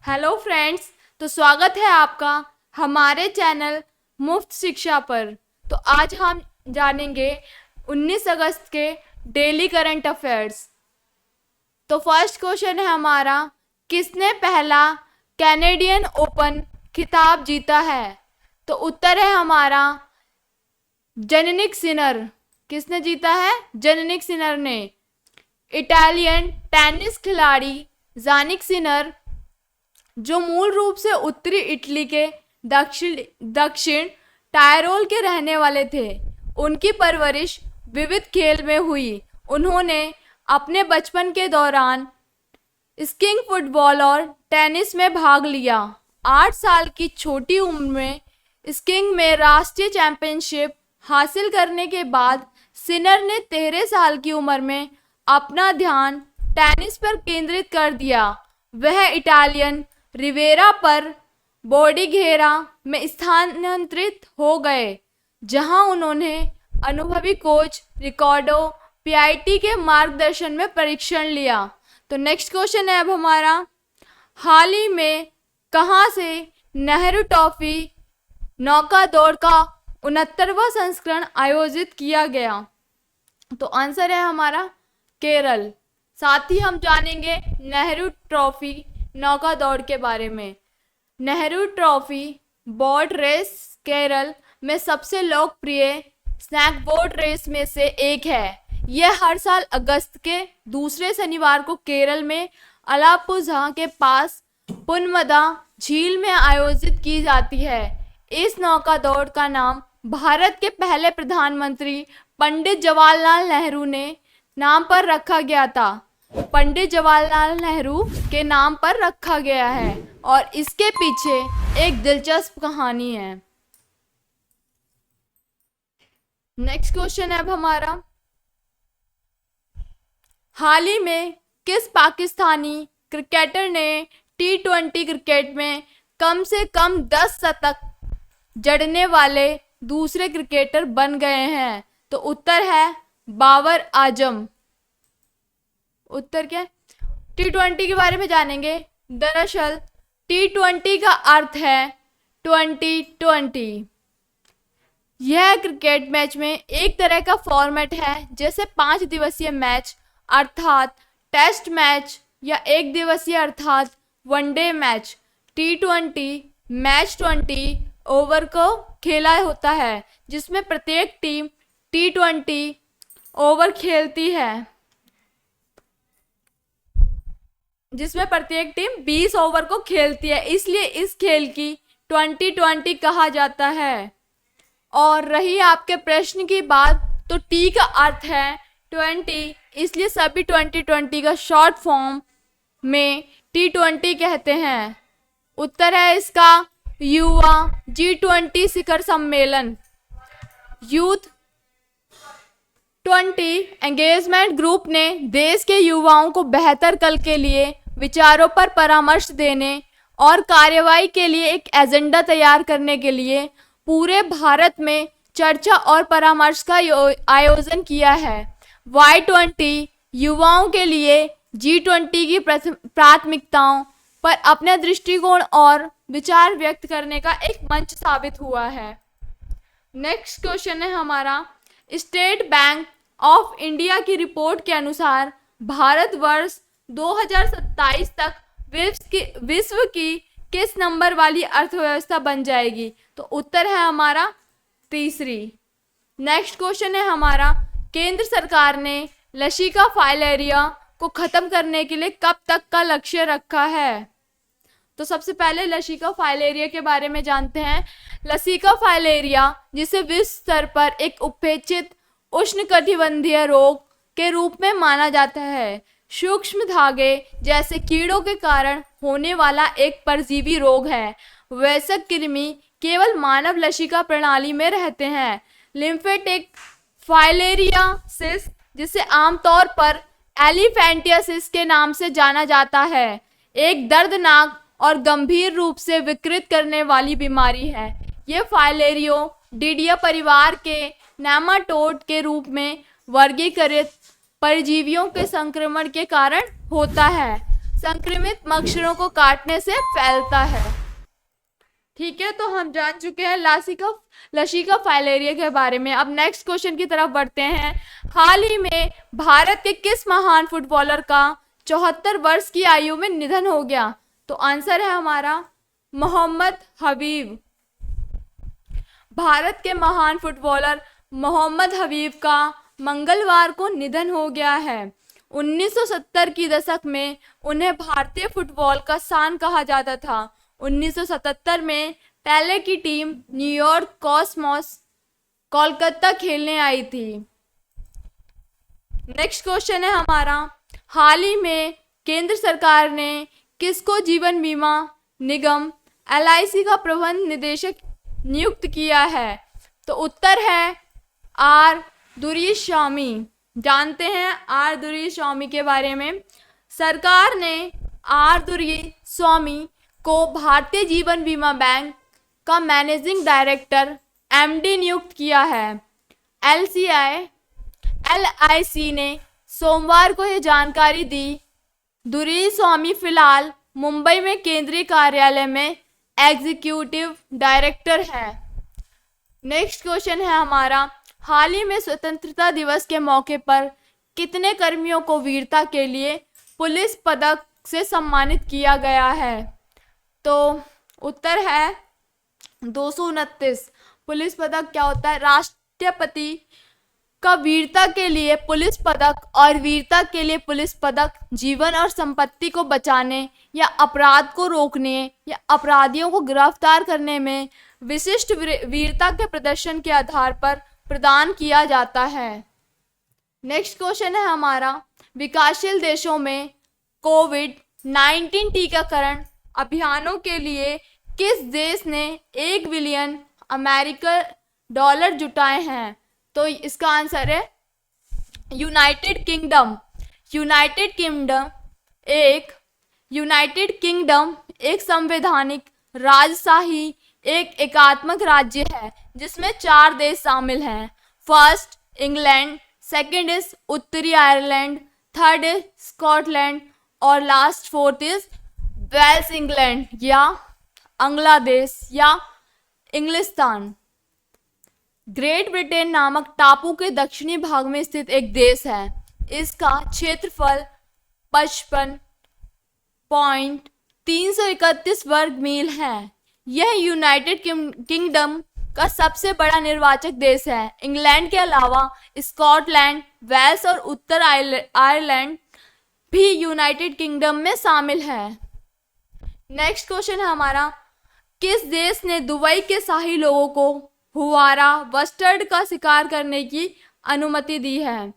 Hello friends. तो स्वागत है आपका हमारे चैनल मुफ्त शिक्षा पर। तो आज हम जानेंगे 19 अगस्त के डेली करंट अफेयर्स। तो फर्स्ट क्वेश्चन है हमारा, किसने पहला कैनेडियन ओपन खिताब जीता है? तो उत्तर है हमारा जैनिक सिनर। किसने जीता है? जैनिक सिनर ने। इटालियन टेनिस खिलाड़ी जानिक सिनर, जो मूल रूप से उत्तरी इटली के दक्षिण टायरोल के रहने वाले थे, उनकी परवरिश विविध खेल में हुई। उन्होंने अपने बचपन के दौरान स्कीइंग, फुटबॉल और टेनिस में भाग लिया। 8 साल की छोटी उम्र में स्कीइंग में राष्ट्रीय चैंपियनशिप हासिल करने के बाद सिनर ने 13 साल की उम्र में अपना ध्यान टेनिस पर केंद्रित कर दिया। वह इटालियन रिवेरा पर बोर्डिघेरा में स्थानांतरित हो गए, जहां उन्होंने अनुभवी कोच रिकार्डो पियाटी के मार्गदर्शन में प्रशिक्षण लिया। तो नेक्स्ट क्वेश्चन है अब हमारा, हाल ही में कहां से नेहरू ट्रॉफी नौका दौड़ का 69वां संस्करण आयोजित किया गया? तो आंसर है हमारा केरल। साथ ही हम जानेंगे नेहरू ट्रॉफी नौका दौड़ के बारे में। Nehru trophy boat race Kerala में सबसे लोकप्रिय स्नैक बोट रेस में से एक है। यह हर साल अगस्त के दूसरे शनिवार को केरल में अलापुझा के पास पुनमदा झील में आयोजित की जाती है। इस नौका दौड़ का नाम भारत के पहले प्रधानमंत्री पंडित जवाहरलाल नेहरू ने नाम पर रखा गया था। पंडित जवाहरलाल नेहरू के नाम पर रखा गया है और इसके पीछे एक दिलचस्प कहानी है। नेक्स्ट क्वेश्चन है अब हमारा, हाल ही में किस पाकिस्तानी क्रिकेटर ने T20 क्रिकेट में कम से कम 10 शतक जड़ने वाले दूसरे क्रिकेटर बन गए हैं? तो उत्तर है बाबर आजम। उत्तर क्या है? T20 के बारे में जानेंगे। दरअसल T20 का अर्थ है 2020। यह क्रिकेट मैच में एक तरह का फॉर्मेट है, जैसे 5 दिवसीय मैच अर्थात टेस्ट मैच या 1 दिवसीय अर्थात one day match. T20 match 20 over को खेला होता है, जिसमें प्रत्येक टीम T20 ओवर खेलती है, जिसमें प्रत्येक टीम 20 ओवर को खेलती है, इसलिए इस खेल की 2020 कहा जाता है। और रही आपके प्रश्न की बात, तो टी का अर्थ है 20, इसलिए सभी 2020 का शॉर्ट फॉर्म में T20 कहते हैं। उत्तर है इसका युवा G20 शिखर सम्मेलन। यूथ 20 एंगेजमेंट ग्रुप ने देश के युवाओं को बेहतर कल के लिए विचारों पर परामर्श देने और कार्रवाई के लिए एक एजेंडा तैयार करने के लिए पूरे भारत में चर्चा और परामर्श का आयोजन किया है। Y20 युवाओं के लिए G20 की प्राथमिकताओं पर अपने दृष्टिकोण और विचार व्यक्त करने का एक मंच साबित हुआ है। नेक्स्ट क्वेश्चन है हमारा, स्टेट बैंक ऑफ इंडिया की रिपोर्ट के अनुसार भारत वर्ष 2027 तक विश्व की किस नंबर वाली अर्थव्यवस्था बन जाएगी? तो उत्तर है हमारा तीसरी। नेक्स्ट क्वेश्चन है हमारा, केंद्र सरकार ने लसिका फाइलेरिया को खत्म करने के लिए कब तक का लक्ष्य रखा है? तो सबसे पहले लसिका फाइलेरिया के बारे में जानते हैं। लसिका फाइलेरिया, जिसे विश्व स्तर पर एक उपेक्षित उष्णकटिबंधीय रोग के रूप में माना जाता है, सूक्ष्म धागे जैसे कीड़ों के कारण होने वाला एक परजीवी रोग है। वयस्क कृमि केवल मानव लसिका प्रणाली में रहते हैं। लिम्फेटिक फाइलेरियासिस, जिसे आमतौर पर एलिफेंटियासिस के नाम से जाना जाता है, एक दर्दनाक और गंभीर रूप से विकृत करने वाली बीमारी है। यह फाइलेरियोडिडिया परिवार के नेमाटोड के रूप में वर्गीकृत परजीवियों के संक्रमण के कारण होता है। संक्रमित मच्छरों को काटने से फैलता है। ठीक है, तो हम जान चुके हैं लसिका फाइलेरिया के बारे में। अब नेक्स्ट क्वेश्चन की तरफ बढ़ते हैं। हाल ही में भारत के किस महान फुटबॉलर का 74 वर्ष की आयु में निधन हो गया? तो आंसर है हमारा मोहम्मद हबीब। भारत के महान फुटबॉलर मोहम्मद हबीब का मंगलवार को निधन हो गया है। 1970 की दशक में उन्हें भारतीय फुटबॉल का शान कहा जाता था। 1977 में पहले की टीम न्यूयॉर्क कॉस्मोस कोलकाता खेलने आई थी। नेक्स्ट क्वेश्चन है हमारा, हाल ही में केंद्र सरकार ने किसको जीवन बीमा निगम LIC का प्रबंध निदेशक नियुक्त किया है? तो उत्तर है आर दुर्ईस्वामी। जानते हैं आर दुर्ईस्वामी के बारे में। सरकार ने आर दुर्ईस्वामी को भारतीय जीवन बीमा बैंक का मैनेजिंग डायरेक्टर MD नियुक्त किया है। LIC ने सोमवार को यह जानकारी दी। दुर्ईस्वामी फिलहाल मुंबई में केंद्रीय कार्यालय में एग्जीक्यूटिव डायरेक्टर है। नेक्स्ट क्वेश्चन है हमारा, हाल ही में स्वतंत्रता दिवस के मौके पर कितने कर्मियों को वीरता के लिए पुलिस पदक से सम्मानित किया गया है? तो उत्तर है 229। पुलिस पदक क्या होता है? राष्ट्रपति का वीरता के लिए पुलिस पदक और वीरता के लिए पुलिस पदक जीवन और संपत्ति को बचाने या अपराध को रोकने या अपराधियों को गिरफ्तार करने में विशिष्ट वीरता के प्रदर्शन के आधार पर प्रदान किया जाता है। नेक्स्ट क्वेश्चन है हमारा, विकासशील देशों में कोविड-19 टीकाकरण अभियानों के लिए किस देश ने $1 बिलियन जुटाए हैं? तो इसका आंसर है यूनाइटेड किंगडम। यूनाइटेड किंगडम एक संवैधानिक राजशाही एक एकात्मक राज्य है जिसमें 4 देश शामिल हैं। फर्स्ट इंग्लैंड, सेकंड इज उत्तरी आयरलैंड, थर्ड इज स्कॉटलैंड और last fourth is Wales England या बांग्लादेश या इंग्लिस्तान। ग्रेट ब्रिटेन नामक टापू के दक्षिणी भाग में स्थित एक देश है। इसका क्षेत्रफल 55.331 वर्ग मील है। यह यूनाइटेड किंगडम का सबसे बड़ा निर्वाचक देश है। इंग्लैंड के अलावा स्कॉटलैंड, वेल्स और उत्तर आयरलैंड भी यूनाइटेड किंगडम में शामिल है। नेक्स्ट क्वेश्चन है हमारा, किस देश ने दुबई के शाही लोगों को हुवारा बस्टर्ड का शिकार करने की अनुमति दी है?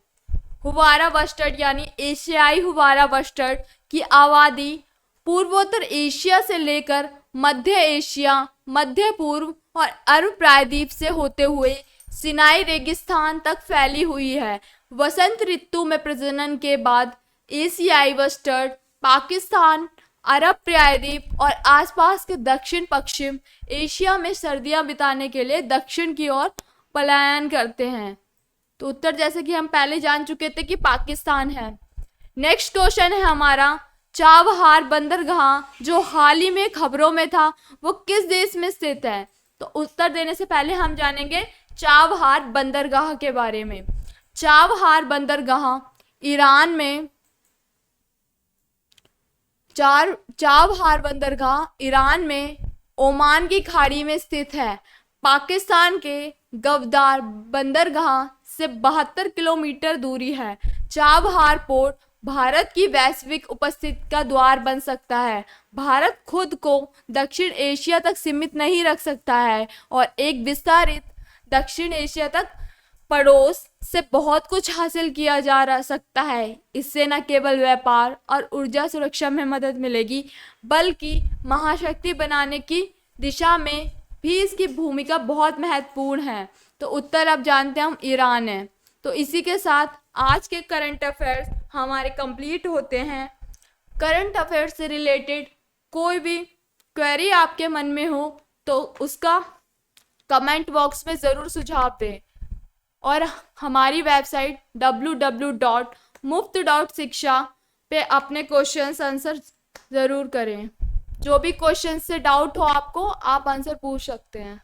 हुवारा बस्टर्ड यानी एशियाई हुवारा बस्टर्ड की आबादी पूर्वोत्तर एशिया से लेकर मध्य एशिया, मध्य पूर्व और अरब प्रायद्वीप से होते हुए सिनाई रेगिस्तान तक फैली हुई है। वसंत ऋतु में प्रजनन के बाद एशियाई बस्टर्ड पाकिस्तान, अरब प्रायद्वीप और आसपास के दक्षिण पश्चिम एशिया में सर्दियां बिताने के लिए दक्षिण की ओर पलायन करते हैं। तो उत्तर जैसे कि हम पहले जान चुके थे कि पाकिस्तान है। नेक्स्ट क्वेश्चन है हमारा, चाबहार बंदरगाह जो हाल ही में खबरों में था वो किस देश में स्थित है? तो उत्तर देने से पहले हम जानेंगे चाबहार बंदरगाह के बारे में। चाबहार बंदरगाह ईरान में चाबहार बंदरगाह ईरान में ओमान की खाड़ी में स्थित है। पाकिस्तान के गवदार बंदरगाह से 72 किलोमीटर दूरी है। चाबहार पोर्ट भारत की वैश्विक उपस्थिति का द्वार बन सकता है। भारत खुद को दक्षिण एशिया तक सीमित नहीं रख सकता है और एक विस्तारित दक्षिण एशिया तक पड़ोस से बहुत कुछ हासिल किया जा सकता है। इससे न केवल व्यापार और ऊर्जा सुरक्षा में मदद मिलेगी बल्कि महाशक्ति बनाने की दिशा में भी इसकी भूमिका बहुत महत्वपूर्ण है। तो उत्तर अब जानते हैं हम ईरान है। तो इसी के साथ आज के करंट अफेयर्स हमारे कंप्लीट होते हैं। करंट अफेयर्स से रिलेटेड कोई भी क्वेरी आपके मन में हो तो उसका कमेंट बॉक्स में ज़रूर सुझाव दें और हमारी वेबसाइट www.muft.shiksha पे अपने क्वेश्चंस आंसर ज़रूर करें। जो भी क्वेश्चन से डाउट हो आपको, आप आंसर पूछ सकते हैं।